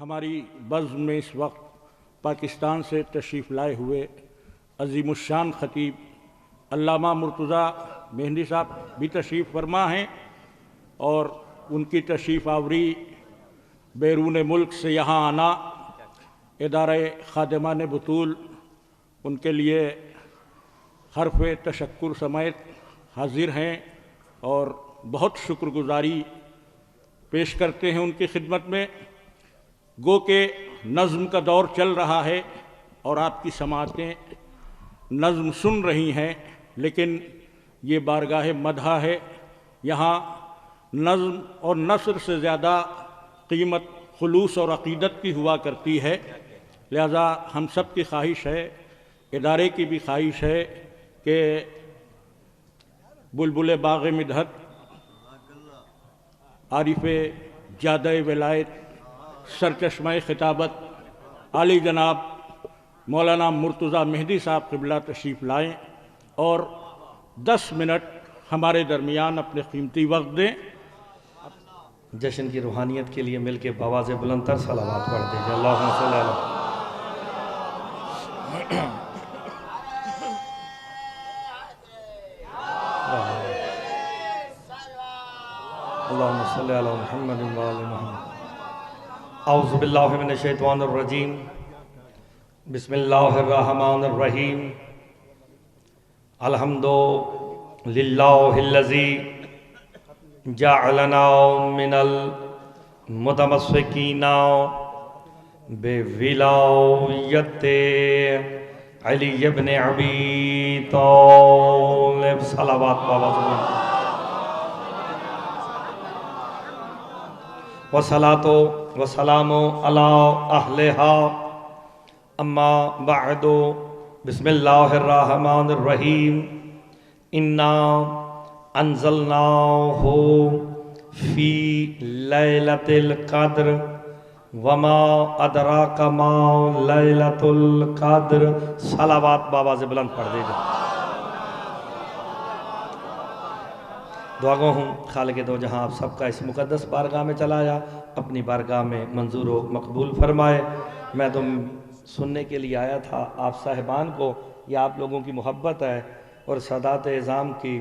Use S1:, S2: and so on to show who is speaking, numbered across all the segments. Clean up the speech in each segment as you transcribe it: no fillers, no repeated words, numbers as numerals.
S1: ہماری بزم میں اس وقت پاکستان سے تشریف لائے ہوئے عظیم الشان خطیب علامہ مرتضیٰ مہندی صاحب بھی تشریف فرما ہیں، اور ان کی تشریف آوری بیرون ملک سے یہاں آنا ادارہ خادمان بطول ان کے لیے حرف تشکر سمیت حاضر ہیں اور بہت شکر گزاری پیش کرتے ہیں ان کی خدمت میں۔ گو کہ نظم کا دور چل رہا ہے اور آپ کی سماعتیں نظم سن رہی ہیں، لیکن یہ بارگاہ مدح ہے، یہاں نظم اور نثر سے زیادہ قیمت خلوص اور عقیدت کی ہوا کرتی ہے، لہذا ہم سب کی خواہش ہے، ادارے کی بھی خواہش ہے کہ بلبل باغ مدحت، عارف جادہ ولایت، سرچشمہ خطابت عالی جناب مولانا مرتضیٰ مہندی صاحب قبلہ تشریف لائیں اور 10 منٹ ہمارے درمیان اپنے قیمتی وقت دیں۔
S2: جشن کی روحانیت کے لیے مل کے بآواز بلند تر صلوات پڑھ دیجئے۔ اللہم صلی اللہ اللہم صلی علی محمد وآل محمد۔ اعوذ باللہ من الشیطان الرجیم، بسم اللہ الرحمن الرحیم۔ الحمد للہ الذی جعلنا من المتمسکین بولایت علی بن ابی طالب۔ صلوات بابا والصلاة والسلام علی اہلہا، اما بعد، بسم اللہ الرحمن الرحیم۔ انا انزلناہ فی لیلۃ القدر وما ادراک ما لیلۃ القدر۔ صلوات بآواز بلند پڑھ دیجئے۔ دعا گو ہوں خالق دو جہاں آپ سب کا اس مقدس بارگاہ میں چلا آیا، اپنی بارگاہ میں منظور و مقبول فرمائے۔ میں تو سننے کے لیے آیا تھا آپ صاحبان کو، یہ آپ لوگوں کی محبت ہے اور سادات اعظام کی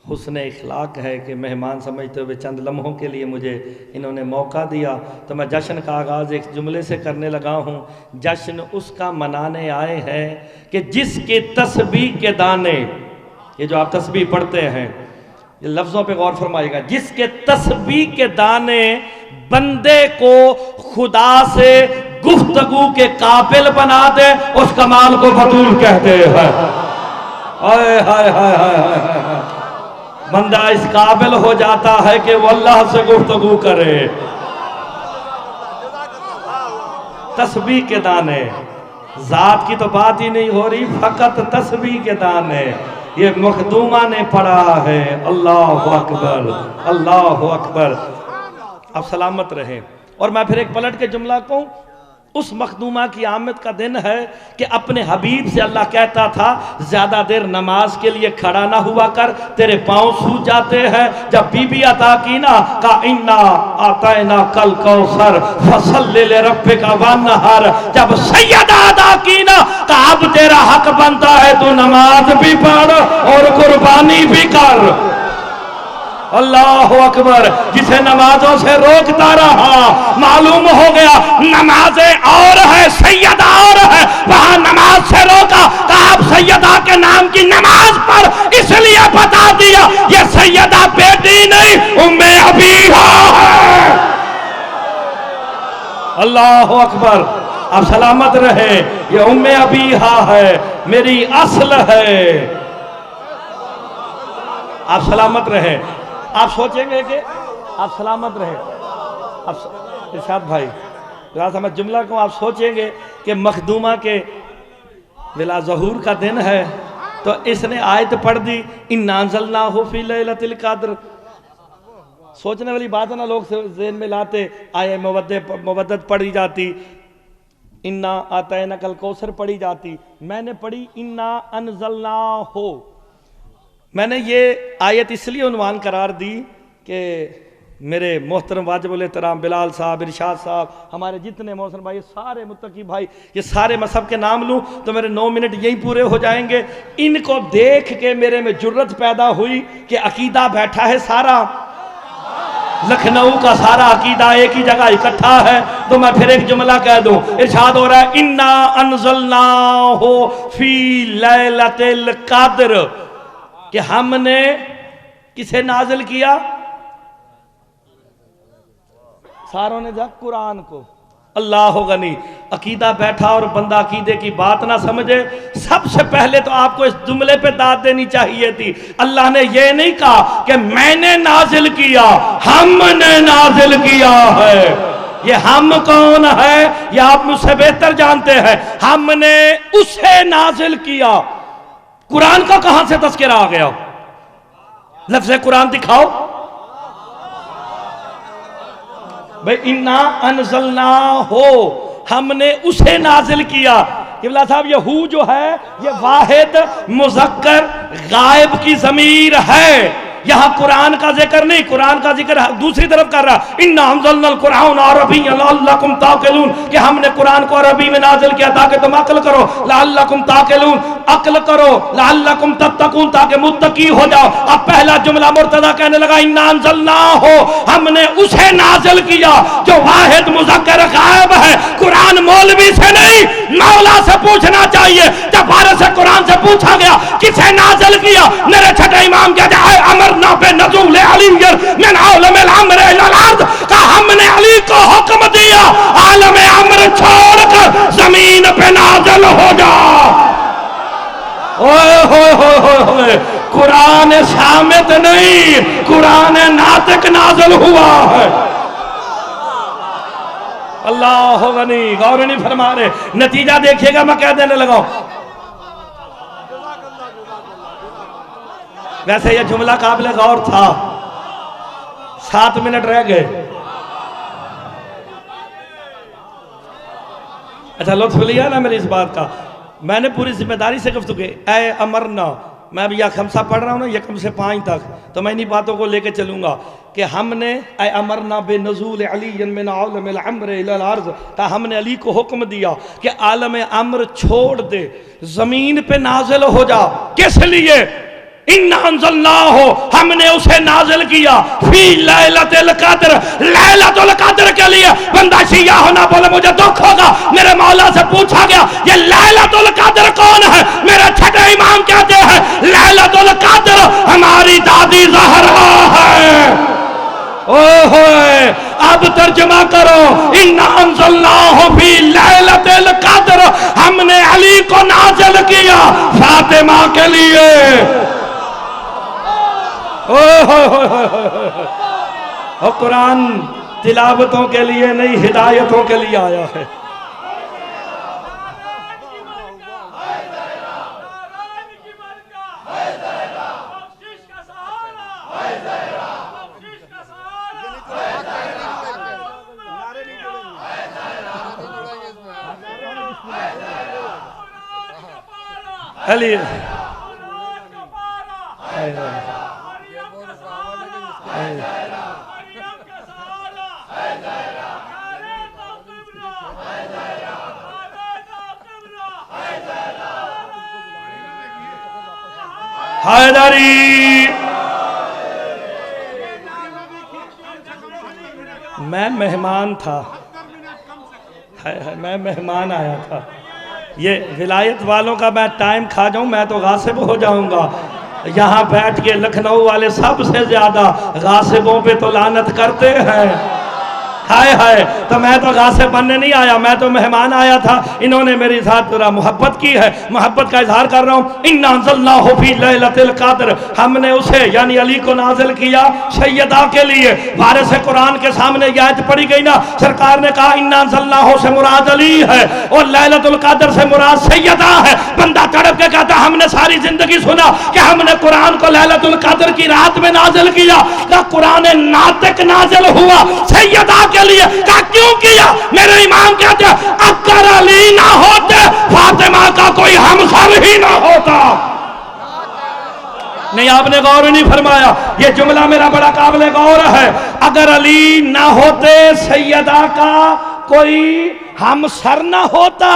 S2: حسن اخلاق ہے کہ مہمان سمجھتے ہوئے چند لمحوں کے لیے مجھے انہوں نے موقع دیا، تو میں جشن کا آغاز ایک جملے سے کرنے لگا ہوں۔ جشن اس کا منانے آئے ہیں کہ جس کے تسبیح کے دانے، یہ جو آپ تسبیح پڑھتے ہیں، یہ لفظوں پہ غور فرمائیے گا، جس کے تسبیح کے دانے بندے کو خدا سے گفتگو کے قابل بنا دے، اس کمال کو بطول کہتے ہیں۔ ہائے ہائے ہائے ہائے ہائے، بندہ اس قابل ہو جاتا ہے کہ وہ اللہ سے گفتگو کرے۔ تسبیح کے دانے، ذات کی تو بات ہی نہیں ہو رہی، فقط تسبیح کے دانے یہ مخدومہ نے پڑھا ہے۔ اللہ اکبر، اللہ اکبر۔ اب سلامت رہیں۔ اور میں پھر ایک پلٹ کے جملہ کہوں، اس مخدومہ کی آمد کا دن ہے کہ اپنے حبیب سے اللہ کہتا تھا زیادہ دیر نماز کے لیے کھڑا نہ ہوا کر، تیرے پاؤں سوج جاتے ہیں۔ جب بی بی عطا کی نا، کہا انا آتینا کل کوثر فصلی لربک وانحر۔ جب سیدہ عطا کی نا، کہا اب تیرا حق بنتا ہے تو نماز بھی پڑھ اور قربانی بھی کر۔ اللہ اکبر۔ جسے نمازوں سے روکتا رہا، معلوم ہو گیا نمازیں اور ہے، سیدہ اور ہے، وہاں نماز سے روکا، کہا آپ سیدہ کے نام کی نماز پر، اس لیے بتا دیا یہ سیدہ بیٹی نہیں ام ابیہا ہے۔ اللہ اکبر۔ آپ سلامت رہے، یہ ام ابیہا ہے، میری اصل ہے۔ آپ سلامت رہے۔ آپ سوچیں گے کہ آپ سلامت رہے۔ ارشاد بھائی ذرا میں جملہ کو آپ سوچیں گے کہ مخدومہ کے بلا ظہور کا دن ہے تو اس نے آیت پڑھ دی اِنَّا أَنزَلْنَاهُ فِي لَيْلَةِ الْقَدْرِ۔ سوچنے والی بات ہے نا، لوگ ذہن میں لاتے، آیے مودت پڑھی جاتی، اِنَّا آتَيْنَكَ الْكَوْثَرَ پڑھی جاتی، میں نے پڑھی اِنَّا أَنزَلْنَاهُ۔ میں نے یہ آیت اس لیے عنوان قرار دی کہ میرے محترم واجب الاحترام بلال صاحب، ارشاد صاحب، ہمارے جتنے محسن بھائی، سارے متقی بھائی، یہ سارے مذہب کے نام لوں تو میرے 9 منٹ یہی پورے ہو جائیں گے۔ ان کو دیکھ کے میرے میں جرت پیدا ہوئی کہ عقیدہ بیٹھا ہے سارا لکھنؤ کا سارا عقیدہ ایک ہی جگہ اکٹھا ہے، تو میں پھر ایک جملہ کہہ دوں۔ ارشاد ہو رہا ہے اِنَّا أَنزَلْنَاهُ فِي لَيْلَةِ الْقَدْرِ، کہ ہم نے کسے نازل کیا؟ ساروں نے جا قرآن کو۔ اللہ غنی، عقیدہ بیٹھا اور بندہ عقیدے کی بات نہ سمجھے، سب سے پہلے تو آپ کو اس جملے پہ داد دینی چاہیے تھی۔ اللہ نے یہ نہیں کہا کہ میں نے نازل کیا، ہم نے نازل کیا ہے۔ یہ ہم کون ہے یہ آپ مجھ سے بہتر جانتے ہیں۔ ہم نے اسے نازل کیا۔ قرآن کا کہاں سے تذکرہ آ گیا؟ لفظ قرآن دکھاؤ بھئی، اِنَّا أَنزَلْنَاهُ، ہم نے اسے نازل کیا۔ قبلہ صاحب یہ ہو جو ہے یہ واحد مذکر غائب کی ضمیر ہے، یہاں قرآن کا ذکر نہیں، قرآن کا ذکر دوسری طرف کر رہا۔ اِنَّا أَنزَلْنَا الْقُرْآنَ عَرَبِيًّا لَعَلَّكُمْ تَعْقِلُونَ، کہ ہم نے قرآن کو عربی میں نازل کیا تاکہ تم عقل کرو، لَعَلَّكُمْ تَعْقِلُونَ، عقل کرو، لَعَلَّكُمْ تَتَّقُونَ، تاکہ متقی ہو جاؤ۔ اب پہلا جملہ مرتضیٰ کہنے لگا اِنَّا أَنزَلْنَاهُ، ہم نے اسے نازل کیا جو واحد مذکر غائب ہے۔ قرآن مولوی سے نہیں، مولا سے پوچھنا چاہیے۔ جب فارس سے قرآن سے پوچھا گیا کسے نازل کیا، میرے چھٹے امام کہتے ہیں امرنا بے نزول علی من عالم الامر الى الارض، کہا ہم نے علی کو حکم دیا عالم امر چھوڑ کر زمین پہ نازل ہو جا۔ اوہ ہوئے ہوئے ہوئے ہوئے، قرآن صامت نہیں، قرآن ناطق نازل ہوا ہے۔ اللہ غنی، غور نہیں فرما رہے، نتیجہ دیکھیے گا، میں کہہ دینے لگا ہوں۔ ویسے یہ جملہ قابل غور تھا، 7 منٹ رہ گئے۔ اچھا لطف لیا نا میری اس بات کا، میں نے پوری ذمہ داری سے گفتگو کی۔ اے امرنا، میں اب یہ خمسہ پڑھ رہا ہوں نا، یکم سے 5 تک، تو میں انہی باتوں کو لے کے چلوں گا کہ ہم نے اے امرنا بے نزول علی من عالم الامر الى الارض، تا ہم نے علی کو حکم دیا کہ عالم امر چھوڑ دے، زمین پہ نازل ہو جا۔ کس لیے؟ اِنَّا أَنزَلْنَاهُ، ہم نے اسے نازل کیا فی لیلۃ القدر، لیلۃ القدر کے لیے۔ بندہ شیعہ ہونا بولے مجھے دکھ ہوگا، میرے مولا سے پوچھا گیا یہ لیلۃ القدر کون ہے، میرے چھٹے امام کہتے ہیں لیلۃ القدر ہماری دادی زہرا ہے۔ اوہ اب ترجمہ کرو، اِنَّا أَنزَلْنَاهُ فِي لَيْلَةِ الْقَدْرِ، ہم نے علی کو نازل کیا فاطمہ کے لیے۔ اور قرآن تلاوتوں کے لیے نہیں، ہدایتوں کے لیے آیا ہے۔ علی حیدری، میں مہمان تھا، میں مہمان آیا تھا۔ یہ ولایت والوں کا میں ٹائم کھا جاؤں میں تو غاصب ہو جاؤں گا۔ یہاں بیٹھ کے لکھنؤ والے سب سے زیادہ غاصبوں پہ تو لعنت کرتے ہیں۔ ہائے ہائے، تو میں تو غاصب بننے نہیں آیا، میں تو مہمان آیا تھا۔ انہوں نے میری ساتھ ذرا محبت کی ہے، محبت کا اظہار کر رہا ہوں۔ اِنَّا أَنزَلْنَاهُ فِي لَيْلَةِ الْقَدْرِ، ہم نے اسے یعنی علی کو نازل کیا سیدہ کے لیے۔ وارث قرآن کے سامنے یہ آیت پڑھی گئی نا، سرکار نے کہا اِنَّا أَنزَلْنَاهُ سے مراد علی ہے اور لیلۃ القدر سے مراد سیدہ ہے۔ بندہ تڑپ کے کہتا ہم نے ساری زندگی سنا کہ ہم نے قرآن کو لیلۃ القدر کی رات میں نازل کیا، کہ قرآن ناطق نازل ہوا سیدہ کے لیے۔ کہا کیوں کیا؟ میرے امام کہتے ہیں اگر علی نہ ہوتے فاطمہ کا کوئی ہمسر ہی نہ ہوتا۔ نہیں کہیں آپ نے غور نہیں فرمایا؟ یہ جملہ میرا بڑا قابل غور ہے. اگر علی نہ ہوتے سیدہ کا کوئی ہم سر نہ ہوتا.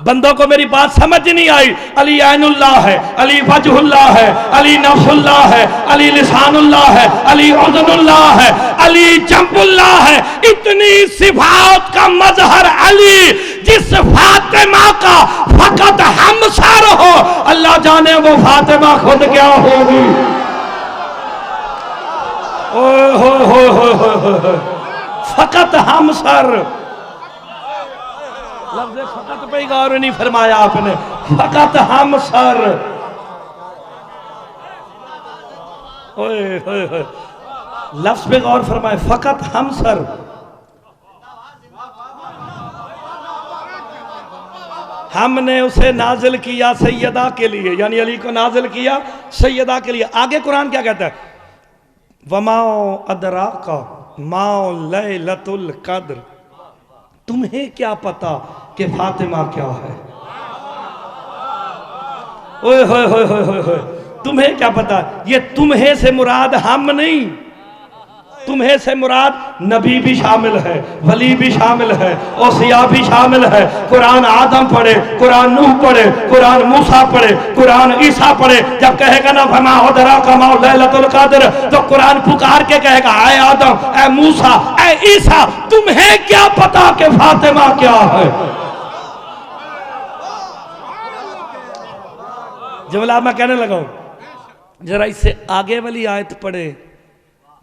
S2: بندوں کو میری بات سمجھ نہیں آئی. علی عین اللہ ہے، علی وجہ اللہ ہے، علی نفس اللہ ہے، علی لسان اللہ ہے، علی اذن اللہ ہے، علی جنب اللہ ہے. اتنی صفات کا مظہر علی، جس فاطمہ کا فقط ہم سر ہو، اللہ جانے وہ فاطمہ خود کیا ہوگی. فقط ہم سر. لفظ فقط پہ غور نہیں فرمایا آپ نے. فقط ہم سر. لفظ پہ غور فرمائے. فقط ہم سر. ہم نے اسے نازل کیا سیدہ کے لیے، یعنی علی کو نازل کیا سیدہ کے لیے. آگے قرآن کیا کہتا ہے؟ وَمَا أَدْرَاكَ مَا لَيْلَةُ الْقَدْرِ. تمہیں کیا پتا کہ فاطمہ کیا ہے؟ اوئے ہوئے ہوئے ہوئے ہوئے. تمہیں کیا پتا؟ یہ تمہیں سے مراد ہم نہیں. تمہیں سے مراد نبی بھی شامل ہے، ولی بھی شامل ہے، اوصیاء بھی شامل ہے. قرآن آدم پڑھے، قرآن نوح پڑھے، قرآن موسیٰ پڑھے، قرآن عیسیٰ پڑھے. جب کہے گا نا فَمَا أَدْرَاكَ مَا لَيْلَةُ الْقَدْرِ، تو قرآن پکار کے کہے گا اے آدم، اے موسیٰ، اے عیسیٰ، تمہیں کیا پتا کہ فاطمہ کیا ہے؟ جملہ میں کہنے لگا ہوں، ذرا اس سے آگے والی آیت پڑھے.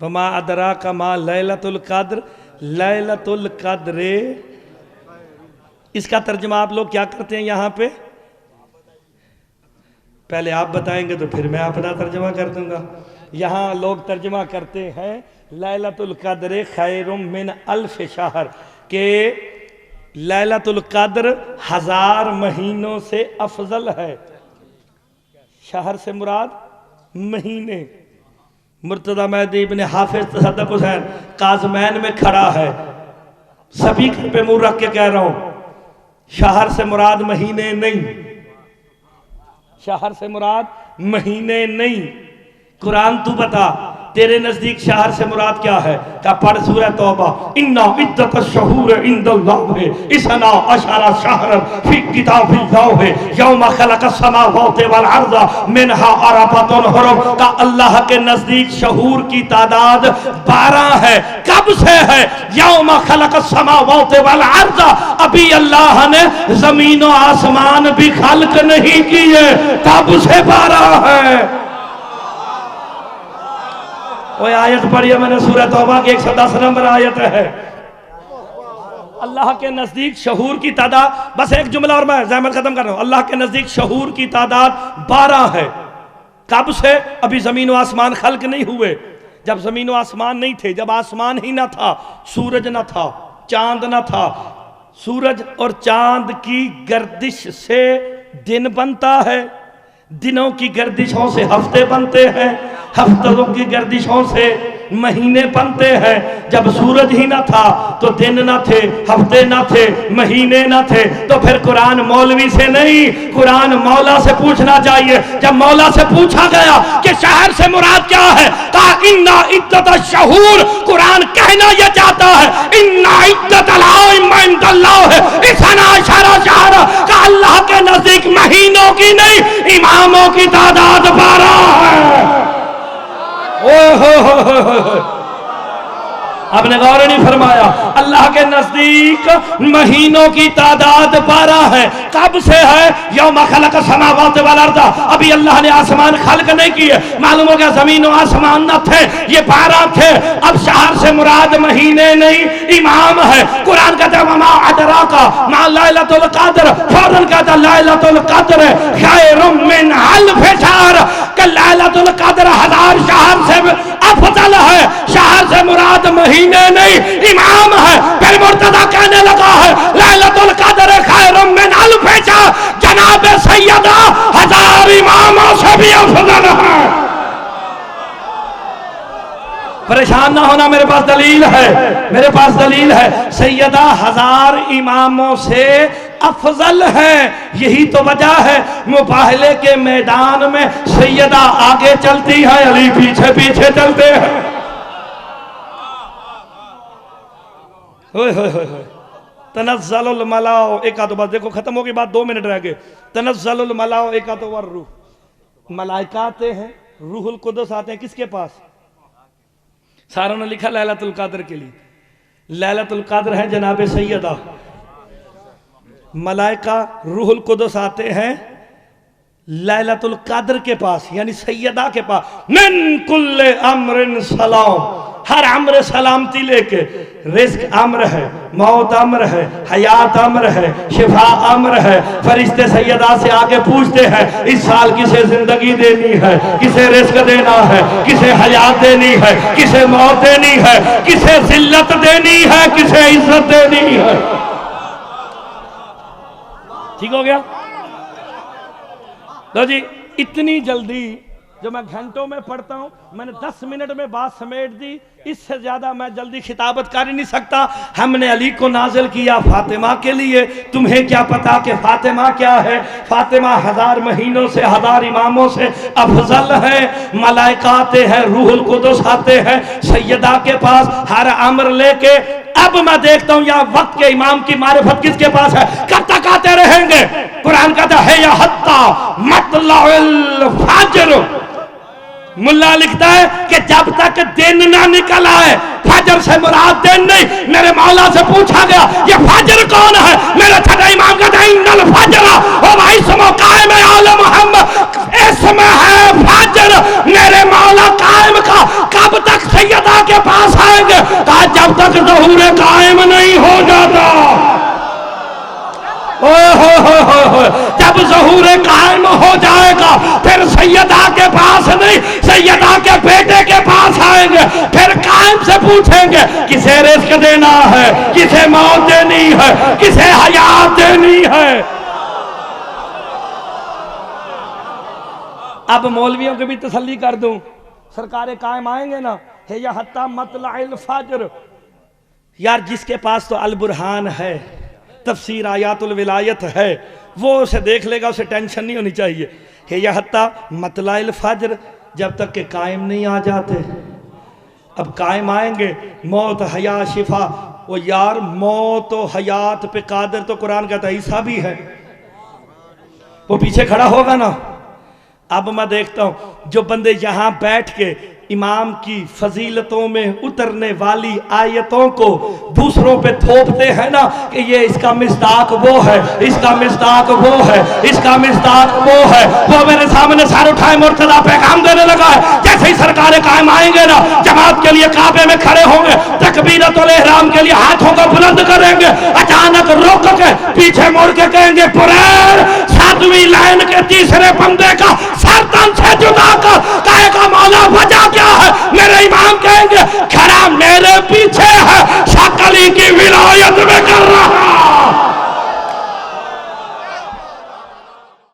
S2: وَمَا أَدْرَاكَ مَا لَيْلَةُ الْقَدْرِ. لیلۃ القدر، اس کا ترجمہ آپ لوگ کیا کرتے ہیں یہاں پہ؟ پہلے آپ بتائیں گے تو پھر میں اپنا ترجمہ کر دوں گا. یہاں لوگ ترجمہ کرتے ہیں لیلۃ القدر خیر من الف شہر، کہ لیلۃ القدر 1000 مہینوں سے افضل ہے. شہر سے مراد مہینے. مرتضی مہدی ابن حافظ تصدق حسین کاظمین میں کھڑا ہے، سبھی پہ منہ رکھ کے کہہ رہا ہوں، شہر سے مراد مہینے نہیں. شہر سے مراد مہینے نہیں. قرآن تو بتا تیرے نزدیک شہر سے مراد کیا ہے؟ کہا پڑھ سورہ توبہ. اِنَّا عِدَّةَ الشُّهُورِ عِندَ اللَّهِ اِثْنَا عَشَرَ شَهْرًا فِي كِتَابِ اللَّهِ يَوْمَ خَلَقَ السَّمَاوَاتِ وَالْأَرْضَ مِنْهَا أَرْبَعَةٌ حُرُمٌ. کا اللہ کے نزدیک شہور کی تعداد 12 ہے. کب سے ہے؟ یوم خلق السماوات والارض. ابھی اللہ نے زمین و آسمان بھی خلق نہیں کیے، تب سے 12 ہے. وہ آیت پڑھی ہے میں نے سورہ توبہ کی 110 نمبر آیت ہے. اللہ کے نزدیک شہور کی تعداد، بس ایک جملہ اور میں زحمت ختم کر رہا ہوں. اللہ کے نزدیک شہور کی تعداد 12 ہے. کب سے؟ ابھی زمین و آسمان خلق نہیں ہوئے. جب زمین و آسمان نہیں تھے، جب آسمان ہی نہ تھا، سورج نہ تھا، چاند نہ تھا. سورج اور چاند کی گردش سے دن بنتا ہے، دنوں کی گردشوں سے ہفتے بنتے ہیں، ہفتوں کی گردشوں سے مہینے بنتے ہیں. جب سورج ہی نہ تھا تو دن نہ تھے، ہفتے نہ تھے، مہینے نہ تھے. تو پھر قرآن مولوی سے نہیں، قرآن مولا سے پوچھنا چاہیے. جب مولا سے پوچھا گیا کہ شہر سے مراد کیا ہے، کہا اِنَّا عِدَّةَ الشُّهُورِ. قرآن کہنا یہ چاہتا ہے اِنَّا عِدَّةَ الْأَيَّامِ عِندَ اللَّهِ اِثْنَا عَشَرَ شَهْرًا. کہ اللہ کے نزدیک مہینوں کی نہیں، اماموں کی تعداد 12 ہے. آپ نے غور نہیں فرمایا؟ اللہ کے نزدیک مہینوں کی تعداد 12 ہے. کب سے ہے؟ یوم خلق السماوات والارض. ابھی اللہ نے آسمان خلق نہیں کیے. معلوم ہو گیا زمین و آسمان نہ تھے، یہ 12 تھے. اب شہر سے مراد مہینے نہیں، امام ہے. قرآن کہتا ہے وما ادراک ما لیلۃ القدر. فوراً کہتا ہے لیلۃ القدر خیر من الف شہر، کہ لیلۃ القدر 1000 شہر سے افضل ہے. شہر سے مراد مہینے نہیں، امام ہے. پھر مرتضی کہنے لگا ہے لیلۃ القدر خیر من الف شہر. جناب سیدہ 1000 اماموں سے بھی افضل ہے. پریشان نہ ہونا، میرے پاس دلیل ہے، میرے پاس دلیل ہے. سیدہ 1000 اماموں سے افضل ہیں. یہی تو وجہ ہے مباہلے کے میدان میں سیدہ آگے چلتی ہے، علی پیچھے پیچھے چلتے ہیں. ہوئے ہوئے ہوئے ہوئے. تنزل الملاؤ، ایک آدھو بات دیکھو ختم ہوگی بات، 2 منٹ رہ گئے. تنزل الملاؤ، ایک آدھو والروح، ملائکہ آتے ہیں، روح القدس آتے ہیں. کس کے پاس؟ ساروں نے لکھا لیلۃ القدر کے لیے. لیلۃ القدر ہے جناب سیدہ. ملائکہ روح القدس آتے ہیں لیلۃ القدر کے پاس، یعنی سیدہ کے پاس. من کل امر سلام، ہر امر سلامتی لے کے. رزق امر ہے، موت امر ہے، حیات امر ہے، شفا امر ہے. فرشتے سیدہ سے آگے پوچھتے ہیں اس سال کسے زندگی دینی ہے، کسے رزق دینا ہے، کسے حیات دینی ہے، کسے موت دینی ہے، کسے ذلت دینی ہے، کسے عزت دینی ہے. ٹھیک ہو گیا؟ لو جی، اتنی جلدی جو میں گھنٹوں میں پڑھتا ہوں، میں نے 10 منٹ میں بات سمیٹ دی. اس سے زیادہ میں جلدی خطابت کر ہی نہیں سکتا. ہم نے علی کو نازل کیا فاطمہ کے لیے. تمہیں کیا پتا کہ فاطمہ کیا ہے؟ فاطمہ 1000 مہینوں سے 1000 اماموں سے افضل ہے. ملائکہ آتے ہیں، روح القدس آتے ہیں سیدہ کے پاس ہر امر لے کے. اب میں دیکھتا ہوں یہاں وقت کے امام کی معرفت کس کے پاس ہے؟ کب تک آتے رہیں گے؟ قرآن کہتا ہے یا حتی مطلع الفجر. ملا لکھتا ہے کہ جب تک دن نہ نکل آئے. فجر سے مراد دن نہیں. میرے مولا سے پوچھا گیا یہ فجر کون ہے؟ میرے چھٹا امام کہتا ہے ان الفجر وما اسم قائم آل محمد، اسم ہے فجر میرے مولا قائم کا. کب تک سیدہ کے پاس آئیں گے؟ کہا جب تک ظہور قائم نہیں ہو جاتا. جب ظہور قائم ہو جائے گا پھر سیدہ کے پاس نہیں، سیدہ کے بیٹے کے پاس آئیں گے. پھر قائم سے پوچھیں گے کسے رزق دینا ہے، کسے موت دینی ہے، کسے حیات دینی ہے. اب مولویوں کو بھی تسلی کر دوں، سرکار قائم آئیں گے نا، ہے یا حتی مطلع الفجر. یار جس کے پاس تو البرہان ہے، تفسیر آیات الولایت ہے، وہ اسے دیکھ لے گا، اسے ٹینشن نہیں ہونی چاہیے. ہے یا حتی مطلع الفجر، جب تک کہ قائم نہیں آ جاتے. اب قائم آئیں گے، موت حیات شفا. وہ یار موت و حیات پہ قادر تو قرآن کہتا ہے عیسیٰ بھی ہے. وہ پیچھے کھڑا ہوگا نا. اب میں دیکھتا ہوں جو بندے یہاں بیٹھ کے امام کی فضیلتوں میں اترنے والی آیتوں کو دوسروں پہ تھوپتے ہیں نا کہ یہ اس کا مصداق وہ ہے، اس کا مصداق وہ ہے، اس کا مصداق وہ ہے. وہ میرے سامنے سر اٹھائے مرتضیٰ پیغام دینے لگا ہے. جیسے ہی سرکار قائم آئیں گے نا، جماعت کے لیے کعبے میں کھڑے ہوں گے، تکبیرۃ الاحرام کے لیے ہاتھوں کو بلند کریں گے. اچانک رک کے پیچھے مڑ کے کہیں گے پریر 7ویں لائن کے تیسرے بندے کا سر تن سے جدا کر. کہے گا مولا وجہ کیا ہے؟ میرے امام کہیں گے کھڑا میرے پیچھے